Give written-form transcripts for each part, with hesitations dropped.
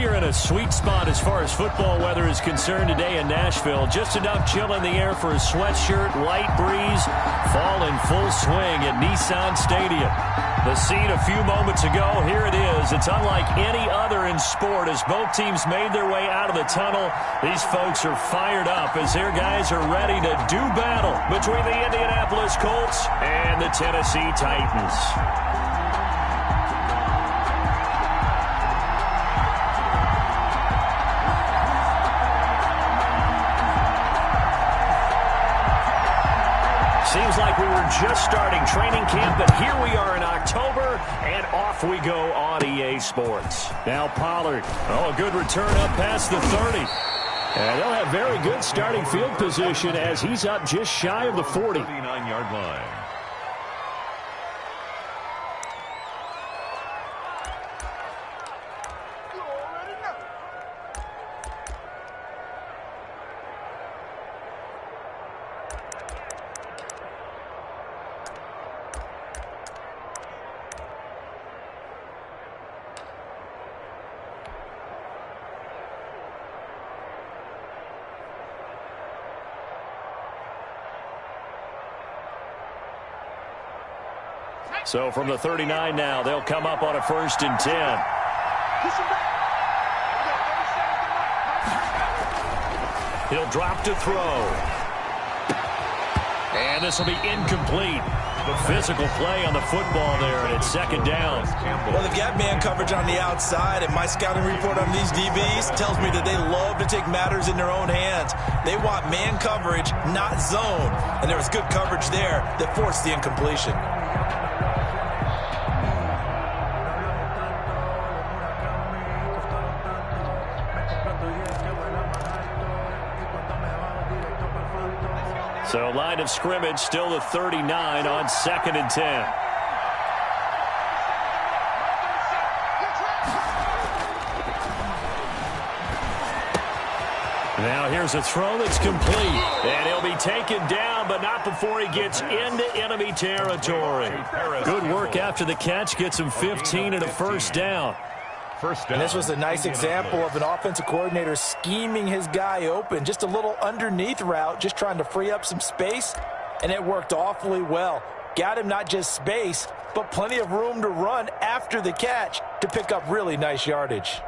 We are in a sweet spot as far as football weather is concerned today in Nashville. Just enough chill in the air for a sweatshirt, light breeze, fall in full swing at Nissan Stadium. The scene a few moments ago, here it is. It's unlike any other in sport as both teams made their way out of the tunnel. These folks are fired up as their guys are ready to do battle between the Indianapolis Colts and the Tennessee Titans. Seems like we were just starting training camp, but here we are in October, and off we go on EA Sports. Now Pollard. Oh, a good return up past the 30. And they'll have very good starting field position as he's up just shy of the 40. 39-yard line. So from the 39 now, they'll come up on a 1st and 10. He'll drop to throw. And this will be incomplete. The physical play on the football there, and it's 2nd down. Well, they've got man coverage on the outside, and my scouting report on these DBs tells me that they love to take matters in their own hands. They want man coverage, not zone. And there was good coverage there that forced the incompletion. So line of scrimmage still the 39 on 2nd and 10. Now here's a throw that's complete. And he'll be taken down, but not before he gets into enemy territory. Good work after the catch. Gets him 15 and a 1st down. And this was a nice example of an offensive coordinator scheming his guy open. Just a little underneath route, just trying to free up some space, and it worked awfully well. Got him not just space, but plenty of room to run after the catch to pick up really nice yardage.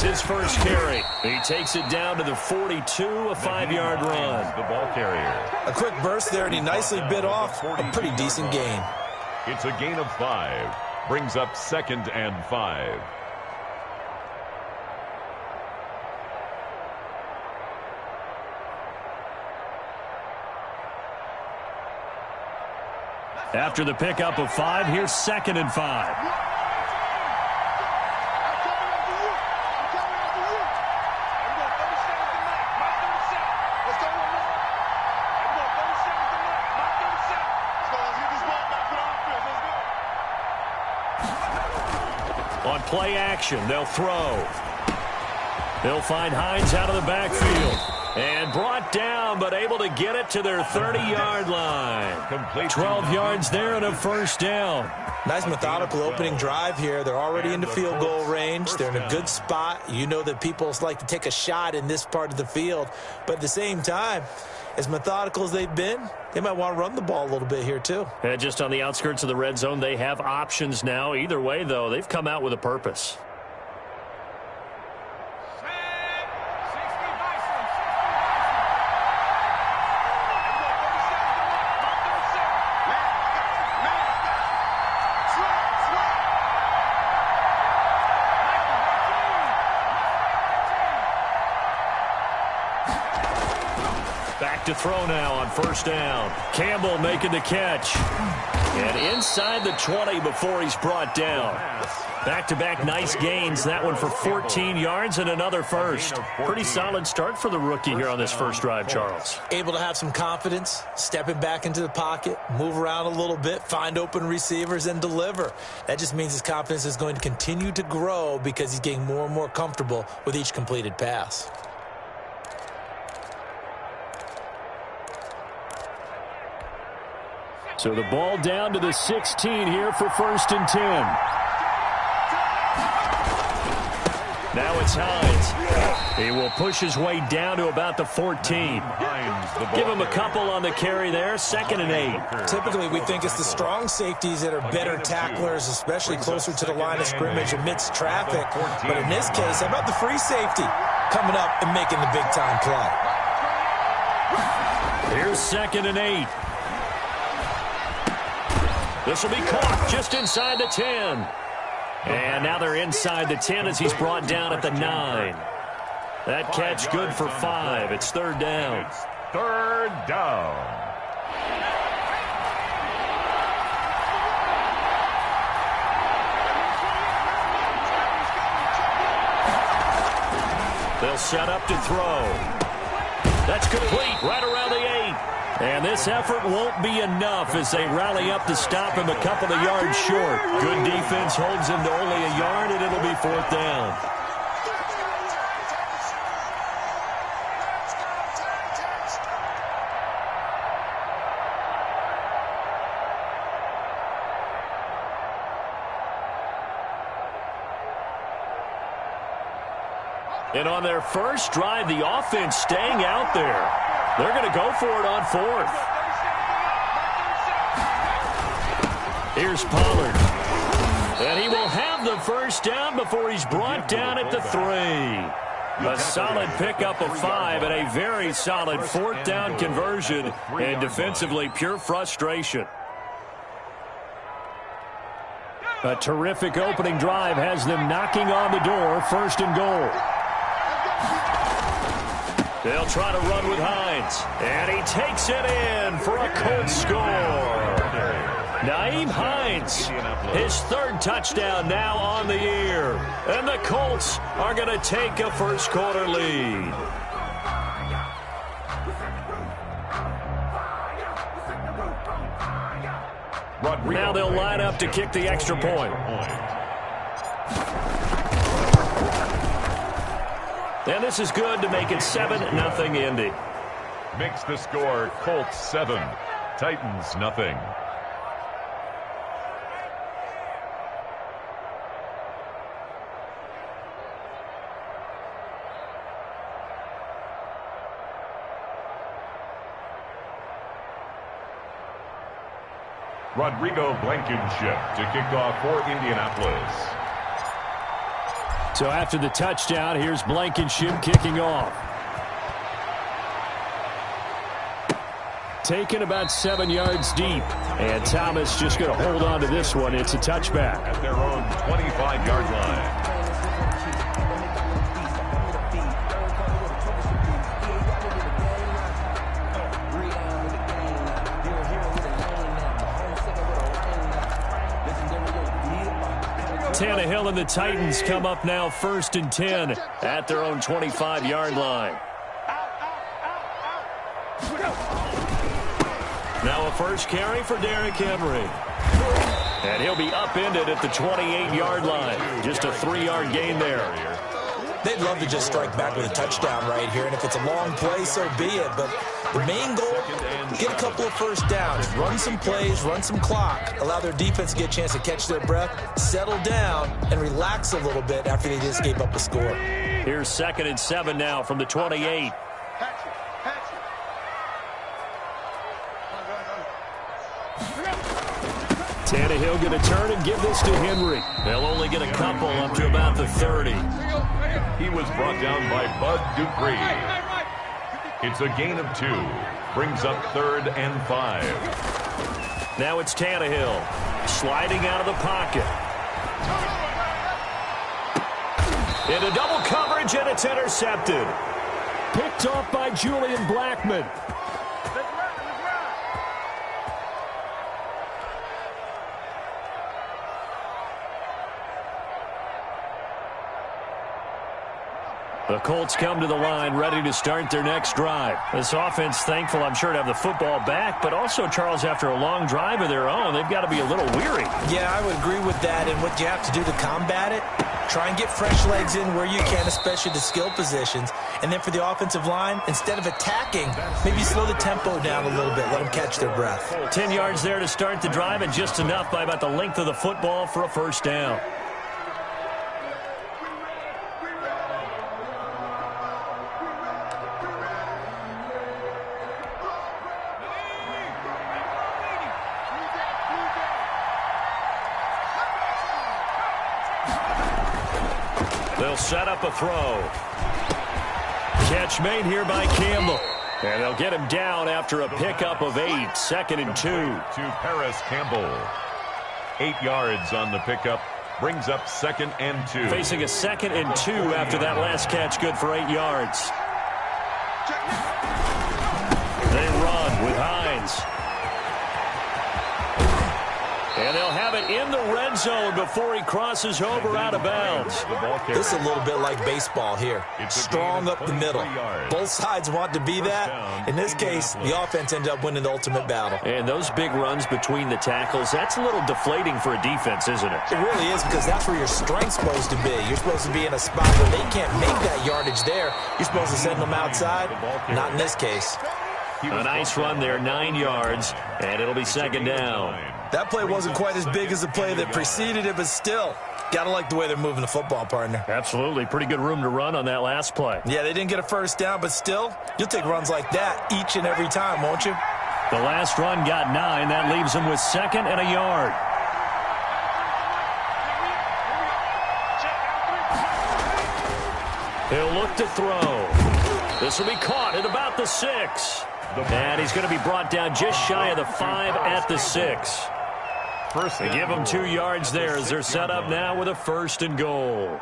His first carry. He takes it down to the 42, a 5-yard run. The ball carrier. A quick burst there, and he nicely bit off a pretty decent gain. It's a gain of 5. Brings up 2nd and 5. After the pickup of 5, here's 2nd and 5. On play action, they'll throw. They'll find Hines out of the backfield. And brought down, but able to get it to their 30-yard line. 12 yards there and a 1st down. Nice methodical opening drive here. They're already into field goal range. They're in a good spot. You know that people like to take a shot in this part of the field. But at the same time, as methodical as they've been, they might want to run the ball a little bit here too. And just on the outskirts of the red zone, they have options now. Either way, though, they've come out with a purpose. To throw now on 1st down. Campbell making the catch. And inside the 20 before he's brought down. Back-to-back nice gains. That one for 14 yards and another 1st. Pretty solid start for the rookie here on this first drive, Charles. Able to have some confidence, stepping back into the pocket, move around a little bit, find open receivers, and deliver. That just means his confidence is going to continue to grow because he's getting more and more comfortable with each completed pass. So the ball down to the 16 here for 1st and 10. Now it's Hines. He will push his way down to about the 14. Give him a couple on the carry there. 2nd and 8. Typically, we think it's the strong safeties that are better tacklers, especially closer to the line of scrimmage amidst traffic. But in this case, how about the free safety coming up and making the big-time play? Here's 2nd and 8. This will be caught just inside the 10. And now they're inside the 10 as he's brought down at the 9. That catch good for 5. It's 3rd down. It's 3rd down. They'll set up to throw. That's complete right around the 8. And this effort won't be enough as they rally up to stop him a couple of yards short. Good defense holds him to only a yard, and it'll be 4th down. And on their first drive, the offense staying out there. They're going to go for it on 4th. Here's Pollard. And he will have the 1st down before he's brought down at the 3. A solid pickup of 5 and a very solid 4th down conversion. And defensively, pure frustration. A terrific opening drive has them knocking on the door. 1st and goal. They'll try to run with Hines. And he takes it in for a Colts score. Nyheim Hines, his 3rd touchdown now on the year. And the Colts are going to take a first-quarter lead. Now they'll line up to kick the extra point. And this is good to make it 7-0 Indy. Makes the score Colts 7, Titans nothing. Rodrigo Blankenship to kick off for Indianapolis. So after the touchdown, here's Blankenship kicking off. Taken about 7 yards deep. And Thomas just going to hold on to this one. It's a touchback. At their own 25-yard line. Tannehill and the Titans come up now 1st and 10 at their own 25-yard line. Now a first carry for Derrick Henry. And he'll be upended at the 28-yard line. Just a 3-yard gain there. They'd love to just strike back with a touchdown right here, and if it's a long play, so be it. But the main goal, get a couple of 1st downs, run some plays, run some clock, allow their defense to get a chance to catch their breath, settle down, and relax a little bit after they just gave up a score. Here's 2nd and 7 now from the 28. Tannehill going to turn and give this to Henry. They'll only get a couple up to about the 30. He was brought down by Bud Dupree. It's a gain of 2. Brings up 3rd and 5. Now it's Tannehill sliding out of the pocket. Into double coverage, and it's intercepted. Picked off by Julian Blackmon. The Colts come to the line ready to start their next drive. This offense thankful, I'm sure, to have the football back, but also, Charles, after a long drive of their own, they've got to be a little weary. Yeah, I would agree with that, and what you have to do to combat it, try and get fresh legs in where you can, especially the skill positions. And then for the offensive line, instead of attacking, maybe slow the tempo down a little bit, let them catch their breath. 10 yards there to start the drive, and just enough by about the length of the football for a first down. They'll set up a throw. Catch made here by Campbell. And they'll get him down after a pickup of 8. 2nd and 2. To Paris Campbell. 8 yards on the pickup. Brings up 2nd and 2. Facing a 2nd and 2 after that last catch, good for 8 yards. They run with Hines. And they'll have it in the red zone before he crosses over out of bounds. This is a little bit like baseball here. Strong up the middle. Both sides want to be that. In this case, the offense ended up winning the ultimate battle. And those big runs between the tackles, that's a little deflating for a defense, isn't it? It really is, because that's where your strength's supposed to be. You're supposed to be in a spot where they can't make that yardage there. You're supposed to send them outside. Not in this case. A nice run there, 9 yards, and it'll be 2nd down. That play wasn't quite as big as the play that preceded it, but still, gotta like the way they're moving the football, partner. Absolutely. Pretty good room to run on that last play. Yeah, they didn't get a first down, but still, you'll take runs like that each and every time, won't you? The last run got 9. That leaves them with 2nd and a yard. He'll look to throw. This will be caught at about the 6. And he's going to be brought down just shy of the 5 at the 6. They give him 2 yards there as they're set up now with a 1st and goal.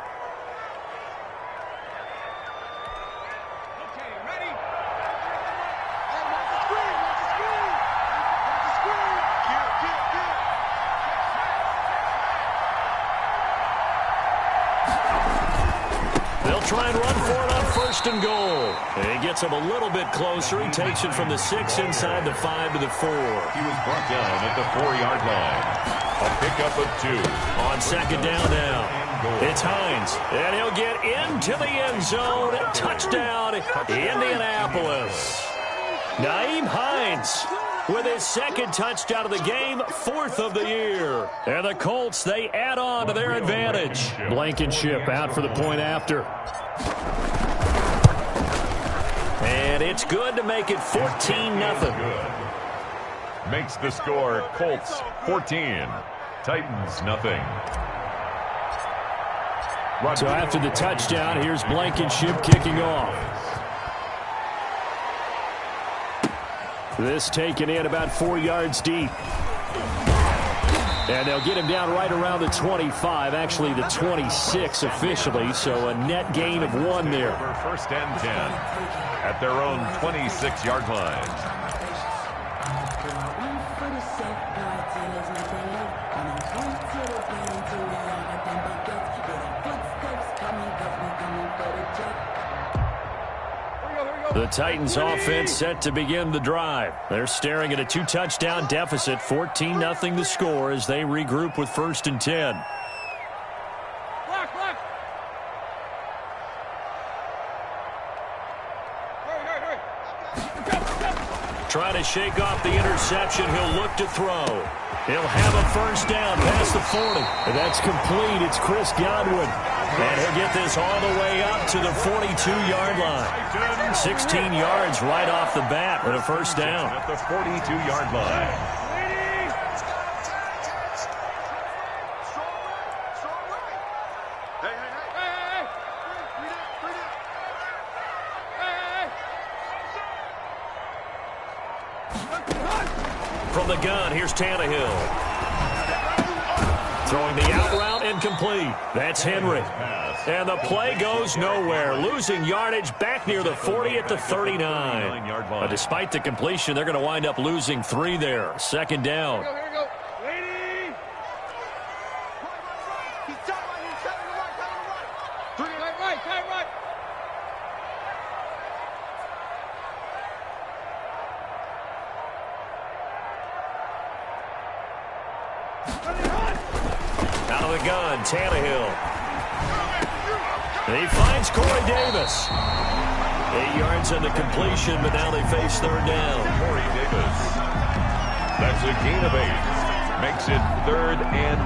They'll try and run for it on 1st and goal. He gets him a little bit closer. He takes it from the 6 inside the 5 to the 4. He was brought down at the 4-yard line. A pickup of 2. On 2nd down now. It's Hines. And he'll get into the end zone. Touchdown, Indianapolis. Nyheim Hines with his 2nd touchdown of the game, 4th of the year. And the Colts, they add on to their advantage. Blankenship out for the point after. And it's good to make it 14-0. Makes the score Colts 14, Titans nothing. So after the touchdown, here's Blankenship kicking off. This taken in about 4 yards deep. And they'll get him down right around the 25, actually the 26 officially, so a net gain of 1 there. For 1st and 10 at their own 26-yard line. The Titans offense set to begin the drive. They're staring at a 2-touchdown deficit, 14-0 the score as they regroup with 1st and 10. Trying to shake off the interception. He'll look to throw. He'll have a 1st down past the 40. That's complete. It's Chris Godwin. And he'll get this all the way up to the 42-yard line. 16 yards right off the bat with a 1st down. At the 42-yard line. From the gun, here's Tannehill. Throwing the out route incomplete. That's Henry. And the play goes nowhere. Losing yardage back near the 40 at the 39. But despite the completion, they're going to wind up losing 3 there. 2nd down. Out of the gun, Tannehill. He finds Corey Davis. 8 yards on the completion, but now they face third down. Corey Davis. That's a gain of 8. Makes it 3rd and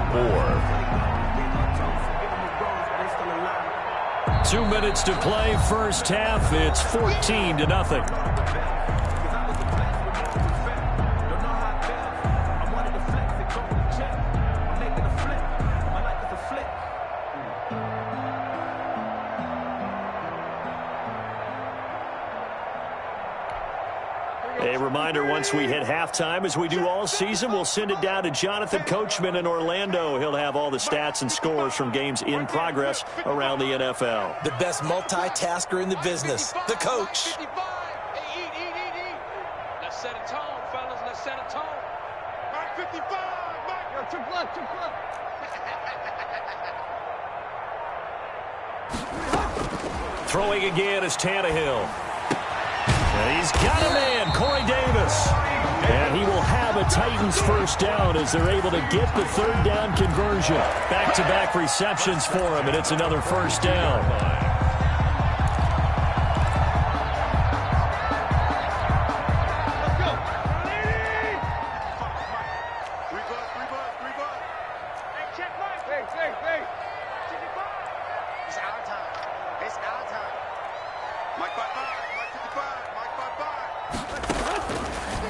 4. 2 minutes to play, first half. It's 14-0. A reminder, once we hit halftime, as we do all season, we'll send it down to Jonathan Coachman in Orlando. He'll have all the stats and scores from games in progress around the NFL. The best multitasker in the business, the coach. Let's set a tone, fellas. Let's set a tone. Mark 55. Mark, yo, too close, too close. Throwing again is Tannehill. And he's got a man, Corey Davis. And he will have a Titans first down as they're able to get the third down conversion. Back-to-back receptions for him, and it's another first down.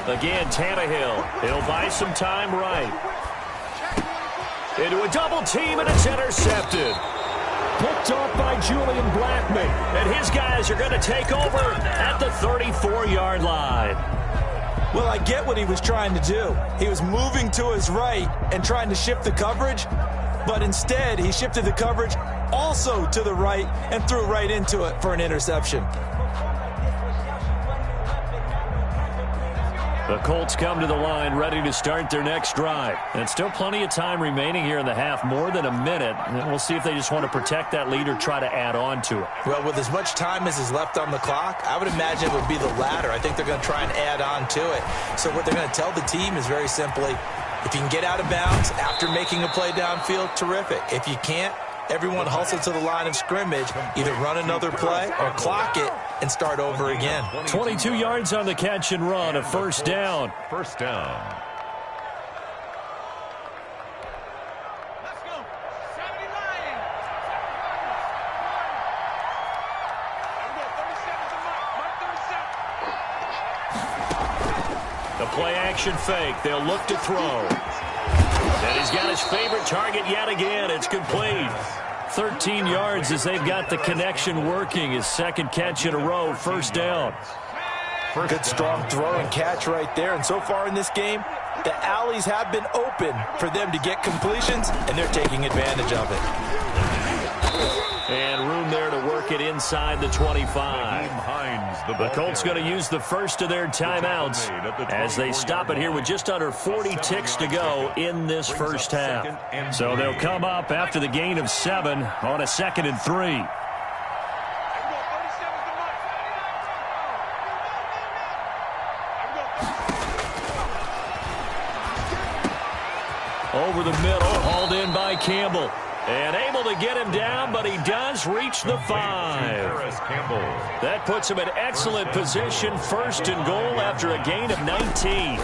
Again, Tannehill. He'll buy some time right. Into a double team, and it's intercepted. Picked off by Julian Blackman. And his guys are going to take over at the 34-yard line. Well, I get what he was trying to do. He was moving to his right and trying to shift the coverage, but instead he shifted the coverage also to the right and threw right into it for an interception. The Colts come to the line ready to start their next drive. And still plenty of time remaining here in the half, more than a minute. And we'll see if they just want to protect that lead or try to add on to it. Well, with as much time as is left on the clock, I would imagine it would be the latter. I think they're going to try and add on to it. So what they're going to tell the team is very simply, if you can get out of bounds after making a play downfield, terrific. If you can't, everyone hustle to the line of scrimmage, either run another play or clock it and start over again. 22 yards on the catch and run, a first down. First down. Let's go. 70 Lions. There we go. 37 to Mark. Mark 37. The play action fake. They'll look to throw. And he's got his favorite target yet again. It's complete. 13 yards as they've got the connection working. His second catch in a row, first down. Good strong throw and catch right there. And so far in this game, the alleys have been open for them to get completions, and they're taking advantage of it. And room there to work it inside the 25. The Colts going to use the first of their timeouts as they stop it here with just under 40 ticks to go in this first half. So they'll come up after the gain of 7 on a 2nd and 3. Over the middle, hauled in by Campbell. And able to get him down, but he does reach the 5. That puts him in excellent position, first and goal after a gain of 19.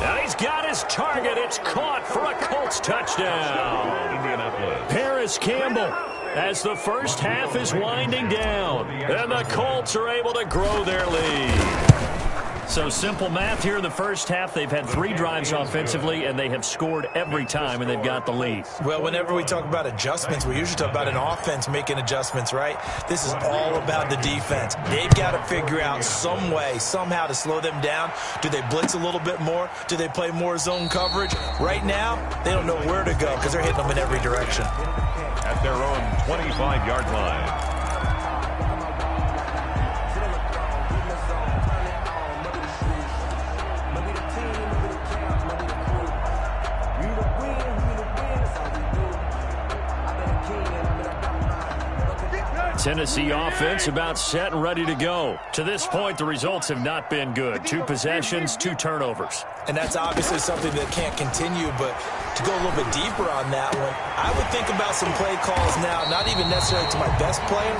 And he's got his target. It's caught for a Colts touchdown. Paris Campbell, as the first half is winding down. And the Colts are able to grow their lead. So simple math here in the first half. They've had 3 drives offensively, and they have scored every time, and they've got the lead. Well, whenever we talk about adjustments, we usually talk about an offense making adjustments, right? This is all about the defense. They've got to figure out some way, somehow to slow them down. Do they blitz a little bit more? Do they play more zone coverage? Right now, they don't know where to go because they're hitting them in every direction. At their own 25-yard line. Tennessee offense about set and ready to go. To this point, the results have not been good. 2 possessions, 2 turnovers. And that's obviously something that can't continue, but To go a little bit deeper on that one, I would think about some play calls now, not even necessarily to my best player,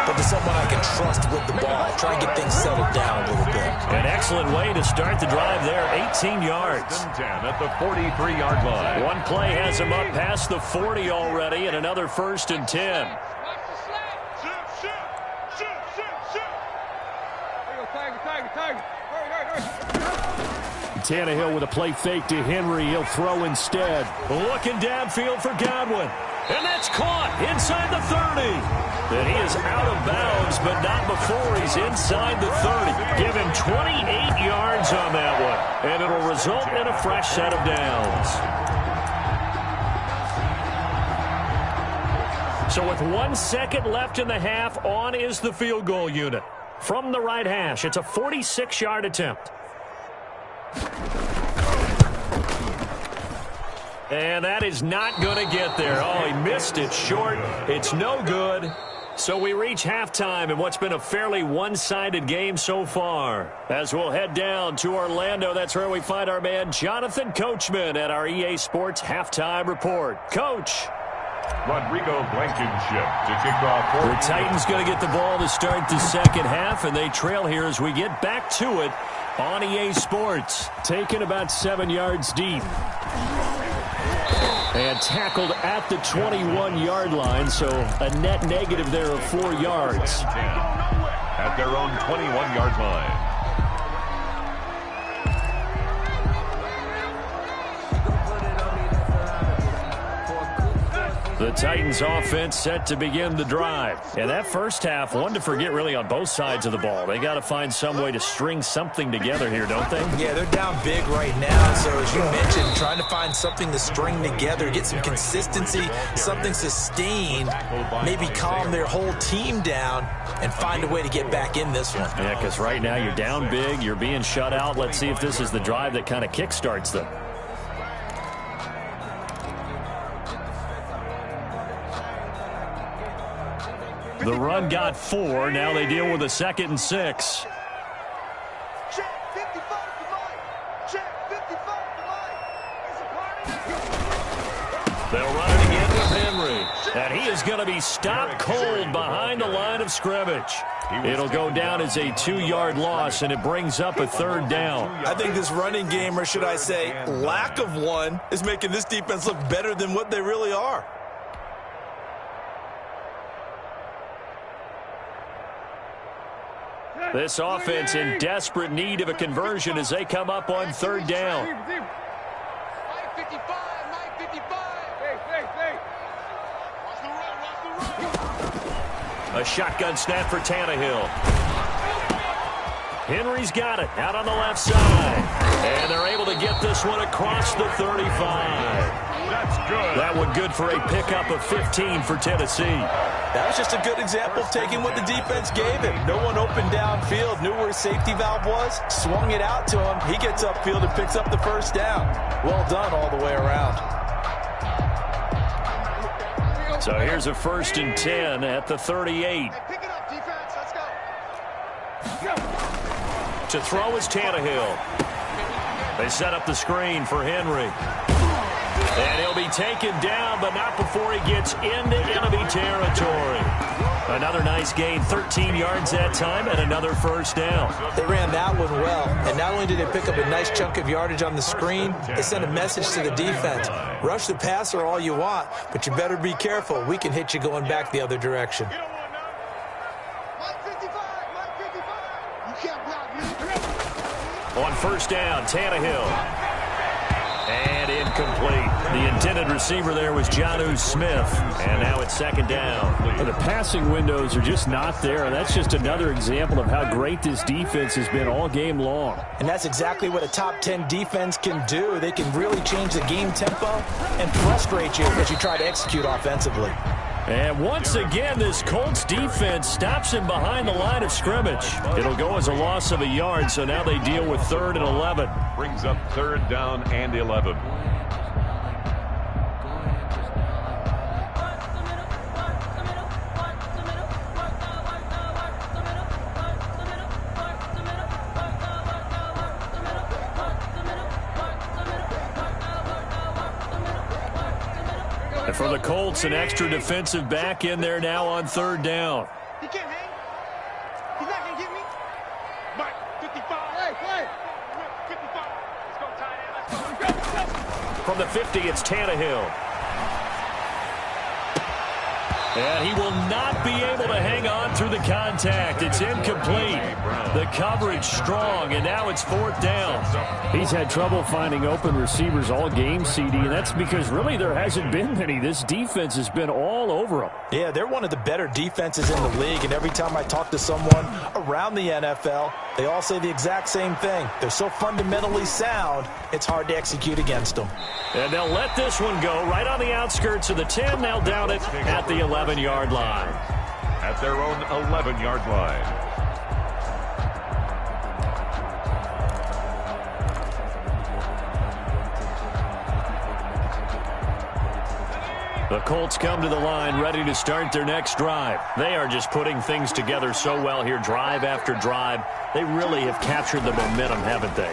but to someone I can trust with the ball. Try and get things settled down a little bit. An excellent way to start the drive there, 18 yards. 10 at the 43-yard line. One play has him up past the 40 already, and another 1st and 10. Tannehill with a play fake to Henry. He'll throw instead. Looking downfield for Godwin. And that's caught inside the 30. And he is out of bounds, but not before he's inside the 30. Give him 28 yards on that one. And it'll result in a fresh set of downs. So with 1 second left in the half, on is the field goal unit. From the right hash, it's a 46-yard attempt. And that is not going to get there. Oh, he missed it short. It's no good. So we reach halftime in what's been a fairly one-sided game so far. As we'll head down to Orlando, that's where we find our man Jonathan Coachman at our EA Sports Halftime Report. Coach. Rodrigo Blankenship to kick off. The Titans going to get the ball to start the second half, and they trail here as we get back to it on EA Sports. Taken about 7 yards deep. And tackled at the 21-yard line, so a net negative there of 4 yards. At their own 21-yard line. The Titans offense set to begin the drive. And that first half, one to forget really on both sides of the ball. They got to find some way to string something together here, don't they? Yeah, they're down big right now. So as you mentioned, trying to find something to string together, get some consistency, something sustained, maybe calm their whole team down and find a way to get back in this one. Yeah, because right now you're down big, you're being shut out. Let's see if this is the drive that kind of kickstarts them. The run got 4. Now they deal with a 2nd and 6. They'll run it again with Henry. And he is going to be stopped cold behind the line of scrimmage. It'll go down as a 2-yard loss, and it brings up a 3rd down. I think this running game, or should I say lack of one, is making this defense look better than what they really are. This offense in desperate need of a conversion as they come up on 3rd down. A shotgun snap for Tannehill. Henry's got it out on the left side. And they're able to get this one across the 35. That's good. That one good for a pickup of 15 for Tennessee. That was just a good example of taking what the defense gave him. No one open downfield, knew where his safety valve was, swung it out to him. He gets upfield and picks up the 1st down. Well done all the way around. So here's a 1st and 10 at the 38. Pick it up, defense. Let's go. To throw is Tannehill. They set up the screen for Henry. And he'll be taken down, but not before he gets into enemy territory. Another nice gain, 13 yards that time, and another 1st down. They ran that one well, and not only did they pick up a nice chunk of yardage on the screen, they sent a message to the defense. Rush the passer all you want, but you better be careful. We can hit you going back the other direction. On 1st down, Tannehill. And incomplete. The intended receiver there was Jonnu Smith. And now it's 2nd down. The passing windows are just not there. That's just another example of how great this defense has been all game long. And that's exactly what a top 10 defense can do. They can really change the game tempo and frustrate you as you try to execute offensively. And once again, this Colts defense stops him behind the line of scrimmage. It'll go as a loss of a yard, so now they deal with 3rd and 11. Brings up 3rd down and 11. And for the Colts, an extra defensive back in there now on third down. He can't hang. He's not going to get me. Mike, 55. Play. 55. Let's go, tight end. Let's go. From the 50, it's Tannehill. And he will not be able to hang on through the contact. It's incomplete. The coverage strong, and now it's fourth down. He's had trouble finding open receivers all game, CD, and that's because really there hasn't been many. This defense has been all over him. Yeah, they're one of the better defenses in the league, and every time I talk to someone around the NFL, they all say the exact same thing. They're so fundamentally sound, it's hard to execute against them. And they'll let this one go right on the outskirts of the 10. They'll down it at the 11-yard line. At their own 11-yard line. The Colts come to the line ready to start their next drive. They are just putting things together so well here, drive after drive. They really have captured the momentum, haven't they?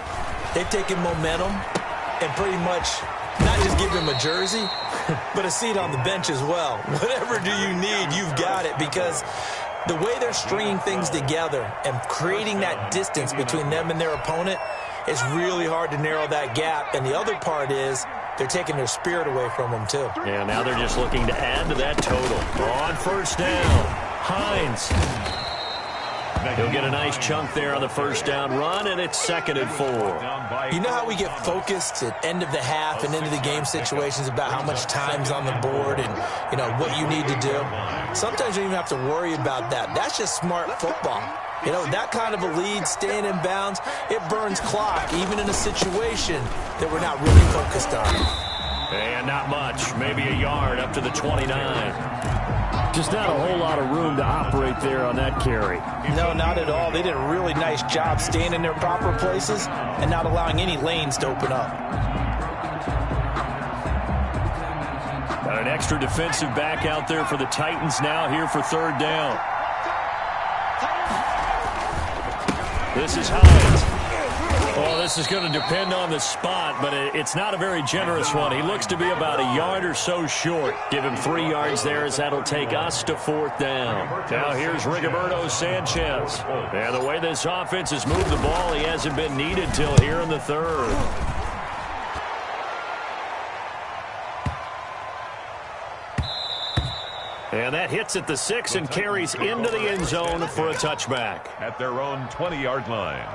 They've taken momentum and pretty much not just give him a jersey, but a seat on the bench as well. Whatever do you need, you've got it, because the way they're stringing things together and creating that distance between them and their opponent is really hard to narrow that gap. And the other part is they're taking their spirit away from them, too. Yeah, now they're just looking to add to that total. On first down, Hines. He'll get a nice chunk there on the first down run, and it's 2nd and 4. You know how we get focused at end of the half and into the game situations about how much time's on the board and, you know, what you need to do? Sometimes you don't even have to worry about that. That's just smart football. You know, that kind of a lead, staying in bounds, it burns clock, even in a situation that we're not really focused on. And not much, maybe a yard up to the 29. Just not a whole lot of room to operate there on that carry. No, not at all. They did a really nice job staying in their proper places and not allowing any lanes to open up. Got an extra defensive back out there for the Titans now here for third down. This is Hines. Well, this is going to depend on the spot, but it's not a very generous one. He looks to be about a yard or so short. Give him 3 yards there, as that'll take us to fourth down. Now here's Rigoberto Sanchez. And the way this offense has moved the ball, he hasn't been needed till here in the third. And that hits at the 6 and carries into the end zone for a touchback. At their own 20-yard line.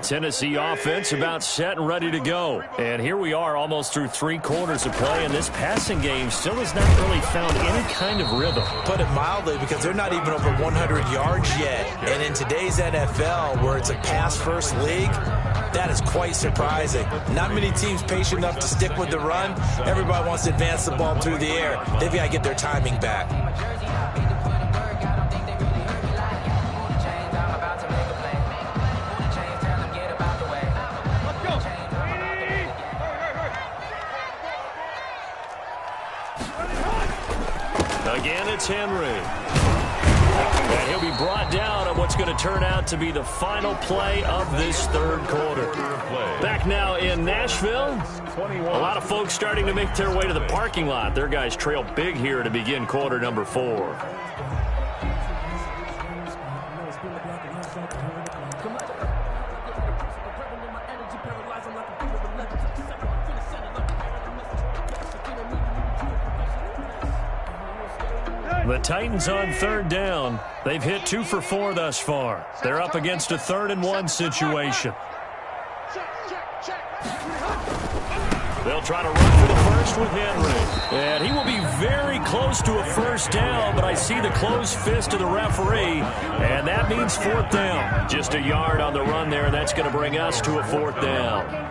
Tennessee offense about set and ready to go. And here we are almost through 3 quarters of play, and this passing game still has not really found any kind of rhythm. Put it mildly, because they're not even over 100 yards yet. And in today's NFL, where it's a pass-first league, that is quite surprising. Not many teams patient enough to stick with the run. Everybody wants to advance the ball through the air. They've got to get their timing back. Again, it's Henry. And he'll be brought down at what's going to turn out to be the final play of this third quarter. Back now in Nashville. A lot of folks starting to make their way to the parking lot. Their guys trail big here to begin quarter number 4. The Titans on third down. They've hit 2 for 4 thus far. They're up against a 3rd and 1 situation. They'll try to run for the first with Henry. And he will be very close to a first down, but I see the closed fist of the referee, and that means fourth down. Just a yard on the run there, and that's going to bring us to a fourth down.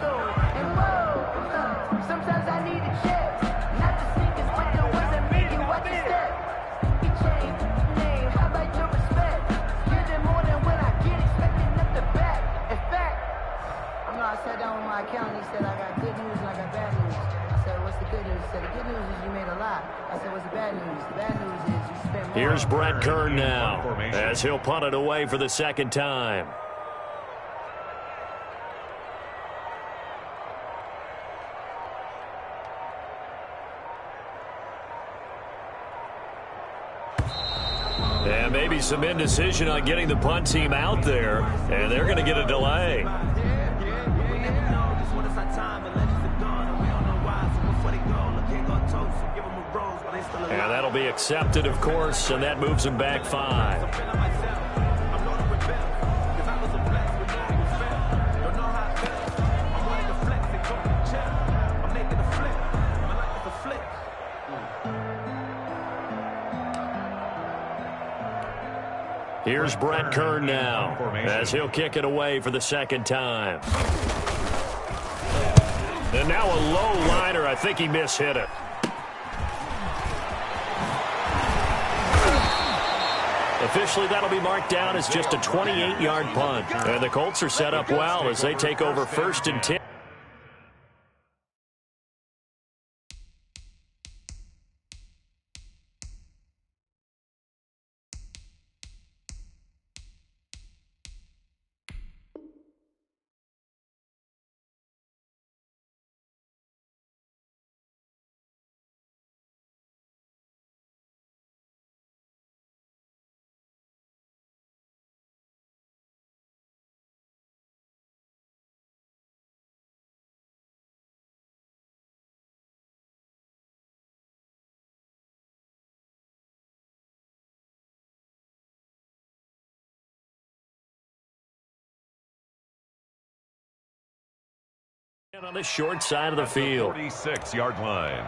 I sat down with my accountant. He said, I got good news and I got bad news. I said, what's the good news. He said, the good news is you made a lot. I said, what's the bad news? The bad news is you spent more. Here's Brett Kern now as he'll punt it away for the second time. And maybe some indecision on getting the punt team out there, and they're going to get a delay. And that'll be accepted, of course, and that moves them back 5. Here's Brett Kern now as he'll kick it away for the second time. And now a low liner. I think he mishit it. Officially, that'll be marked down as just a 28-yard punt. And the Colts are set up well as they take over 1st and 10. On the short side of the field. 46-yard line.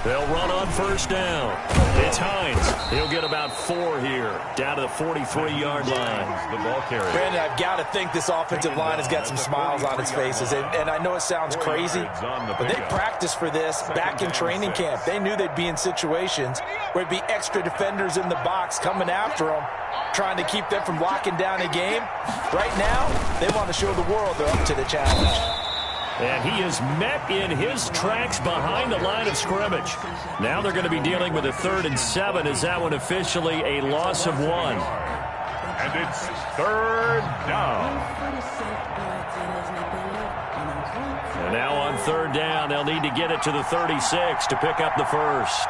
They'll run on 1st down. It's Hines. He'll get about 4 here, down to the 43-yard line. The ball carrier. Brandon, I've got to think this offensive line has got some smiles on its faces. And I know it sounds crazy, but they practiced for this back in training camp. They knew they'd be in situations where it'd be extra defenders in the box coming after them, trying to keep them from locking down a game. Right now, they want to show the world they're up to the challenge. And he is met in his tracks behind the line of scrimmage. Now they're going to be dealing with a 3rd and 7. Is that one officially a loss of 1? And it's 3rd down. And now on 3rd down, they'll need to get it to the 36 to pick up the first.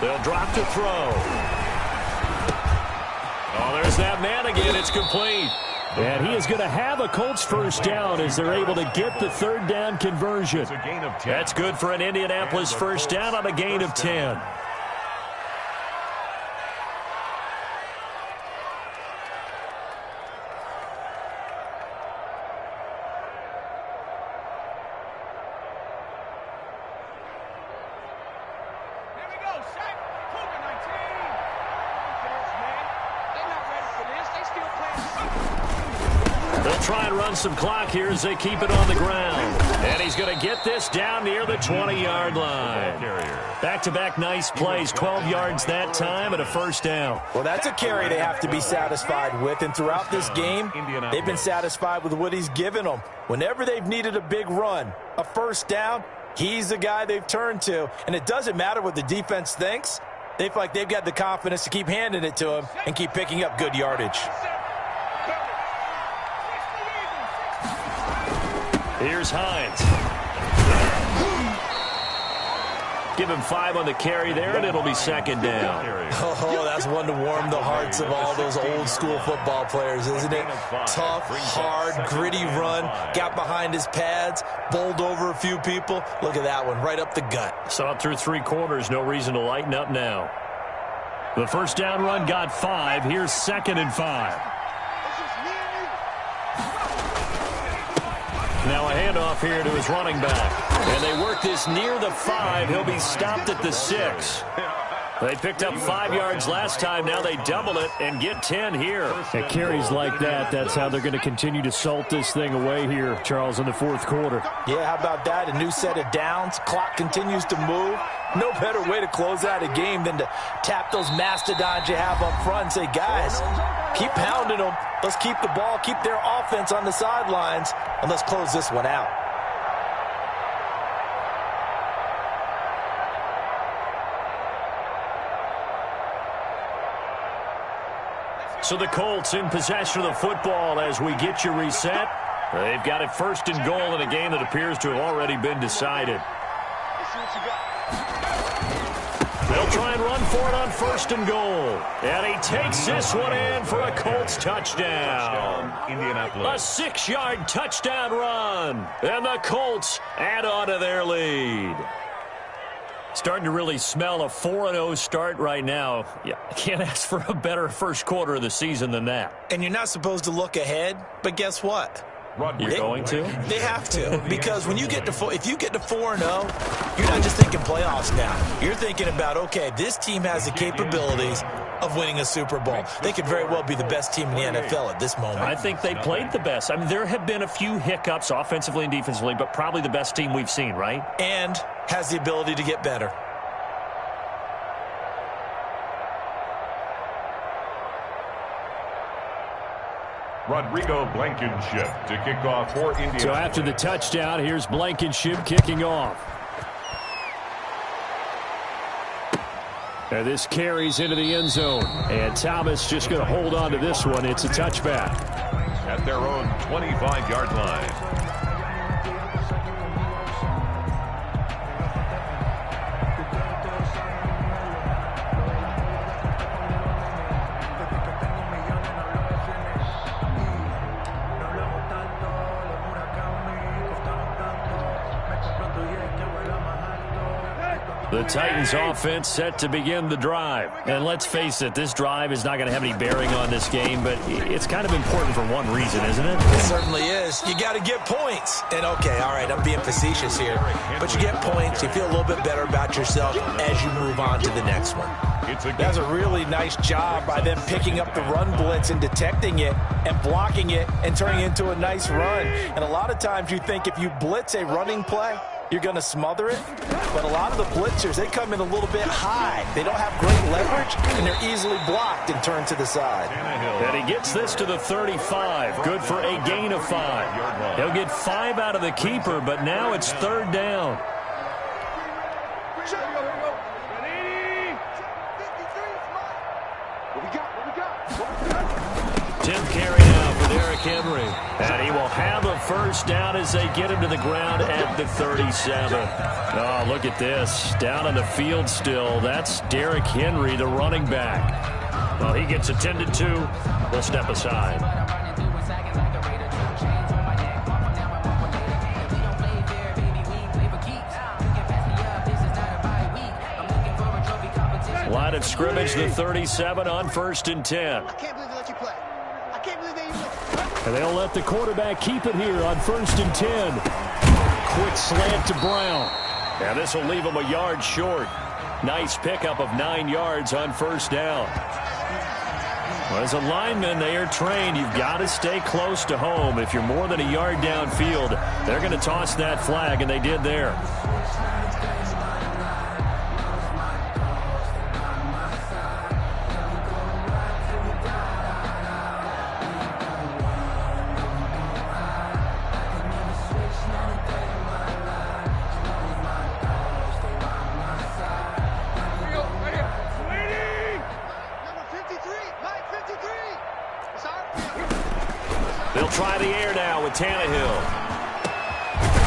They'll drop to throw. Oh, there's that man again. It's complete. And he is going to have a Colts first down as they're able to get the 3rd down conversion. That's good for an Indianapolis first down on a gain of 10. Try and run some clock here as they keep it on the ground. And he's going to get this down near the 20-yard line. Back-to-back nice plays, 12 yards that time and a first down. Well, that's a carry they have to be satisfied with. And throughout this game, they've been satisfied with what he's given them. Whenever they've needed a big run, a first down, he's the guy they've turned to. And it doesn't matter what the defense thinks. They feel like they've got the confidence to keep handing it to him and keep picking up good yardage. Here's Hines. Give him 5 on the carry there, and it'll be second down. Oh, that's one to warm the hearts of all those old-school football players, isn't it? Tough, hard, gritty run. Got behind his pads, bowled over a few people. Look at that one, right up the gut. Saw it through 3 quarters. No reason to lighten up now. The first down run got 5. Here's 2nd and 5. Now a handoff here to his running back. And they work this near the 5. He'll be stopped at the 6. They picked up 5 yards last time. Now they double it and get 10 here. At carries like that, that's how they're going to continue to salt this thing away here, Charles, in the 4th quarter. Yeah, how about that? A new set of downs. Clock continues to move. No better way to close out a game than to tap those mastodons you have up front and say, guys, keep pounding them. Let's keep the ball, keep their offense on the sidelines, and let's close this one out. So the Colts in possession of the football as we get you reset. They've got it 1st and goal in a game that appears to have already been decided. They'll try and run for it on 1st and goal. And he takes this one in for a Colts touchdown. Indianapolis. A 6-yard touchdown run. And the Colts add on to their lead. Starting to really smell a 4-0 start right now. Yeah, I can't ask for a better first quarter of the season than that. And you're not supposed to look ahead, but guess what? You're going to? They have to, because when you get to if you get to 4-0, you're not just thinking playoffs now. You're thinking about, okay, this team has the capabilities of winning a Super Bowl. They could very well be the best team in the NFL at this moment. I think they played the best. I mean, there have been a few hiccups offensively and defensively, but probably the best team we've seen, right? And has the ability to get better. Rodrigo Blankenship to kick off for Indianapolis. So after the touchdown, here's Blankenship kicking off. And this carries into the end zone. And Thomas just going to hold on to this one. It's a touchback. At their own 25-yard line. The Titans offense set to begin the drive. And let's face it, this drive is not going to have any bearing on this game, but it's kind of important for one reason, isn't it? It certainly is. You got to get points. And okay, all right, I'm being facetious here, but you get points, you feel a little bit better about yourself as you move on to the next one. That's a really nice job by them picking up the run blitz and detecting it and blocking it and turning it into a nice run. And a lot of times you think if you blitz a running play, you're going to smother it. But a lot of the blitzers, they come in a little bit high. They don't have great leverage, and they're easily blocked and turned to the side. And he gets this to the 35. Good for a gain of 5. He'll get 5 out of the keeper, but now it's 3rd down. Tenth carry now for Derrick Henry. And he will have a first down as they get him to the ground at the 37. Oh, look at this. Down on the field still. That's Derrick Henry, the running back. Well, he gets attended to. We'll step aside. Line of scrimmage, the 37 on 1st and 10. I can't believe they let you play. I can't believe they even let. And they'll let the quarterback keep it here on 1st and 10. Quick slant to Brown. And this will leave him a yard short. Nice pickup of 9 yards on 1st down. Well, as a lineman, they are trained. You've got to stay close to home. If you're more than a yard downfield, they're going to toss that flag, and they did there. They'll try the air now with Tannehill.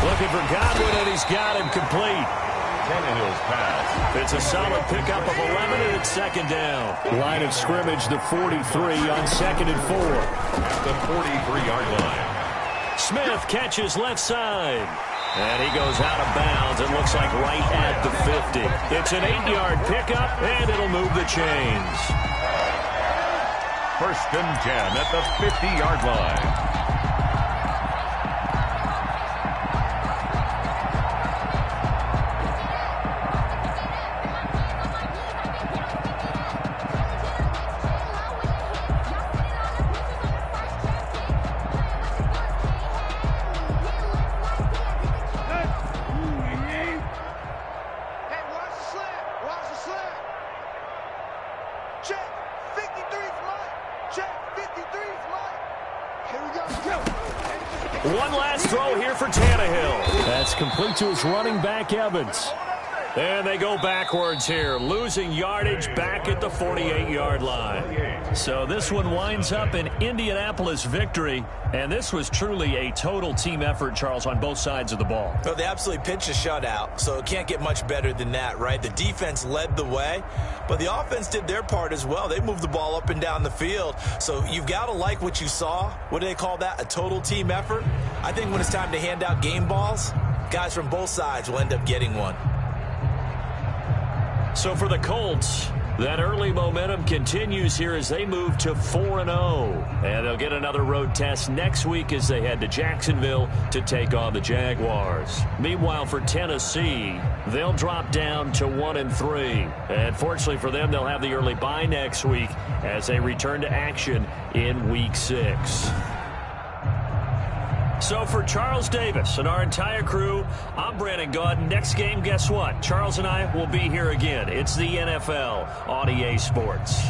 Looking for Godwin, and he's got him complete. Tannehill's pass. It's a solid pickup of 11, and it's second down. Line of scrimmage, the 43 on 2nd and 4. At the 43-yard line. Smith catches left side. And he goes out of bounds. It looks like right at the 50. It's an 8-yard pickup, and it'll move the chains. 1st and 10 at the 50-yard line. One last throw here for Tannehill. That's complete to his running back, Evans. And they go backwards here, losing yardage back at the 48-yard line. So this one winds up an Indianapolis victory, and this was truly a total team effort, Charles, on both sides of the ball. Well, they absolutely pitched a shutout, so it can't get much better than that, right? The defense led the way, but the offense did their part as well. They moved the ball up and down the field, so you've got to like what you saw. What do they call that? A total team effort? I think when it's time to hand out game balls, guys from both sides will end up getting one. So for the Colts, that early momentum continues here as they move to 4-0. And they'll get another road test next week as they head to Jacksonville to take on the Jaguars. Meanwhile, for Tennessee, they'll drop down to 1-3. And fortunately for them, they'll have the early bye next week as they return to action in Week 6. So for Charles Davis and our entire crew, I'm Brandon Gaudin. Next game, guess what? Charles and I will be here again. It's the NFL on EA Sports.